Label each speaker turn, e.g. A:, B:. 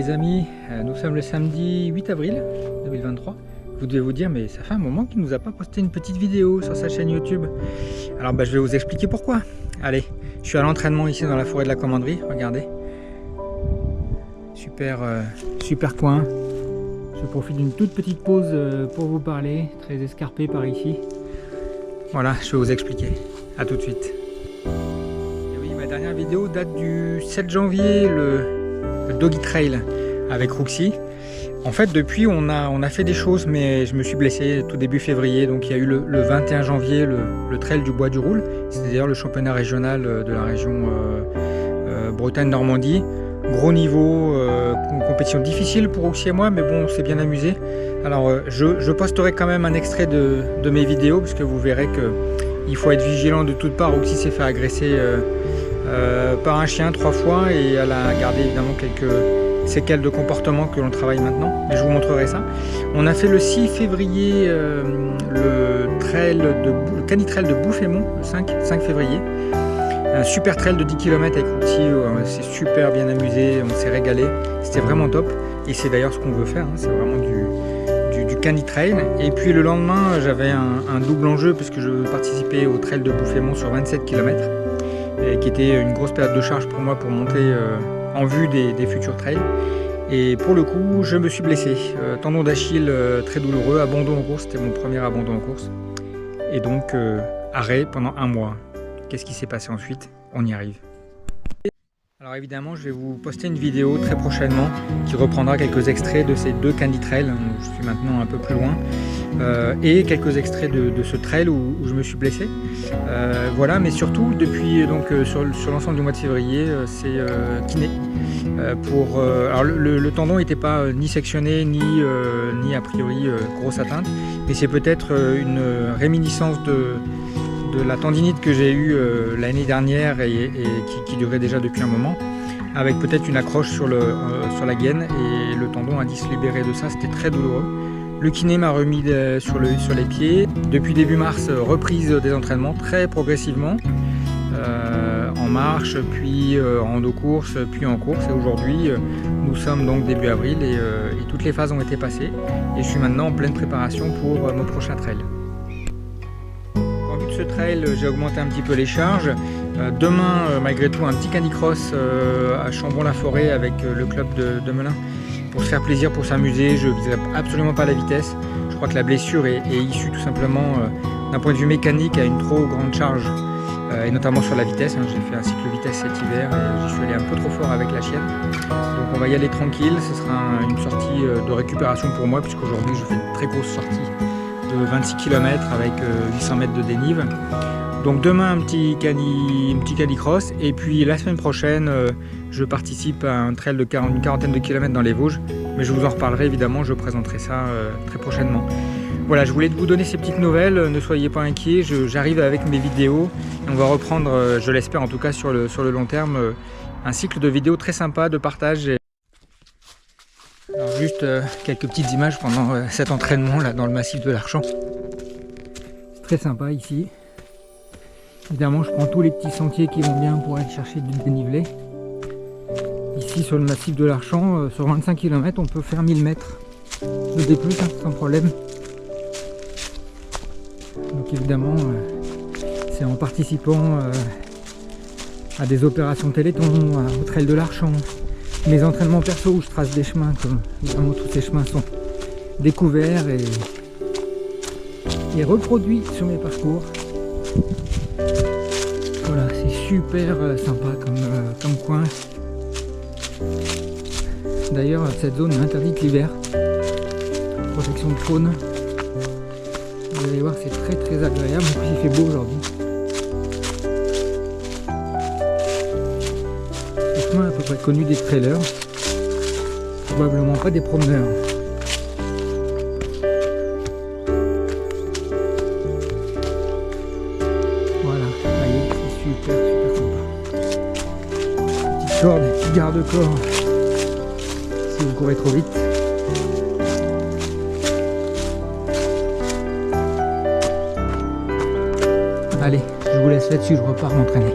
A: les amis, nous sommes le samedi 8 avril 2023. Vous devez vous dire, mais ça fait un moment qu'il ne nous a pas posté une petite vidéo sur sa chaîne YouTube. Alors je vais vous expliquer pourquoi. Allez, je suis à l'entraînement ici dans la forêt de la Commanderie, regardez. Super coin. Je profite d'une toute petite pause pour vous parler, très escarpé par ici. Voilà, je vais vous expliquer. A tout de suite. Et oui, ma dernière vidéo date du 7 janvier, le Doggy Trail avec Roxy. En fait, depuis, on a fait des choses, mais je me suis blessé tout début février. Donc, il y a eu le 21 janvier le Trail du Bois du Roule, c'est-à-dire le championnat régional de la région Bretagne-Normandie. Gros niveau, compétition difficile pour Roxy et moi, mais bon, on s'est bien amusé. Alors, je posterai quand même un extrait de mes vidéos, parce que vous verrez qu'il faut être vigilant de toutes parts. Roxy s'est fait agresser par un chien 3 fois et elle a gardé évidemment quelques séquelles de comportement que l'on travaille maintenant, mais je vous montrerai ça. On a fait le 6 février le canitrail de Bouffémont, le 5 février. Un super trail de 10 km avec Roxy, on s'est super bien amusé, on s'est régalé, c'était vraiment top. Et c'est d'ailleurs ce qu'on veut faire, hein, c'est vraiment du canitrail. Et puis le lendemain, j'avais un double enjeu puisque je participais au trail de Bouffémont sur 27 km. Qui était une grosse période de charge pour moi pour monter en vue des futurs trails. Et pour le coup, je me suis blessé. Tendon d'Achille très douloureux, abandon en course, c'était mon premier abandon en course. Et donc, arrêt pendant 1 mois. Qu'est-ce qui s'est passé ensuite? On y arrive. Alors évidemment, je vais vous poster une vidéo très prochainement qui reprendra quelques extraits de ces 2 canitrails, où je suis maintenant un peu plus loin, et quelques extraits de ce trail où je me suis blessé. Voilà, mais surtout depuis donc sur l'ensemble du mois de février, c'est kiné. Alors le tendon n'était pas ni sectionné ni a priori grosse atteinte, mais c'est peut-être une réminiscence de la tendinite que j'ai eue l'année dernière et qui durait déjà depuis un moment, avec peut-être une accroche sur la gaine, et le tendon a dû se libérer de ça, c'était très douloureux. Le kiné m'a remis sur les pieds. Depuis début mars, reprise des entraînements très progressivement, en marche, puis en dos-course, puis en course. Et aujourd'hui, nous sommes donc début avril et toutes les phases ont été passées. Et je suis maintenant en pleine préparation pour mon prochain trail. En vue de ce trail, j'ai augmenté un petit peu les charges. Demain, malgré tout, un petit canicross à Chambon-la-Forêt avec le club de Melun. Pour se faire plaisir, pour s'amuser. Je ne viserai absolument pas la vitesse. Je crois que la blessure est issue tout simplement d'un point de vue mécanique à une trop grande charge, et notamment sur la vitesse. J'ai fait un cycle vitesse cet hiver et j'y suis allé un peu trop fort avec la chienne. Donc on va y aller tranquille. Ce sera une sortie de récupération pour moi, puisqu'aujourd'hui je fais une très grosse sortie de 26 km avec 800 mètres de dénive. Donc demain un petit canicross, et puis la semaine prochaine je participe à un trail de une quarantaine de kilomètres dans les Vosges, mais je vous en reparlerai évidemment, je présenterai ça très prochainement. Voilà, je voulais vous donner ces petites nouvelles, ne soyez pas inquiets, j'arrive avec mes vidéos et on va reprendre, je l'espère en tout cas sur le long terme, un cycle de vidéos très sympa de partage. Alors juste quelques petites images pendant cet entraînement là dans le massif de l'Archamp. C'est très sympa ici. Évidemment, je prends tous les petits sentiers qui vont bien pour aller chercher du dénivelé. Ici, sur le massif de l'Archamp, sur 25 km, on peut faire 1000 mètres de D+, sans problème. Donc évidemment, c'est en participant à des opérations Téléthon, au trail de l'Archamp, mes entraînements perso où je trace des chemins, comme évidemment tous ces chemins sont découverts et reproduits sur mes parcours. Voilà, c'est super sympa comme coin. D'ailleurs, cette zone est interdite l'hiver. Protection de faune. Vous allez voir, c'est très agréable. En plus, il fait beau aujourd'hui. Ce chemin est à peu près connu des trailers. Probablement pas des promeneurs. Super sympa. Petite corde, petit garde-corps si vous courez trop vite. Allez, je vous laisse là-dessus, je repars m'entraîner.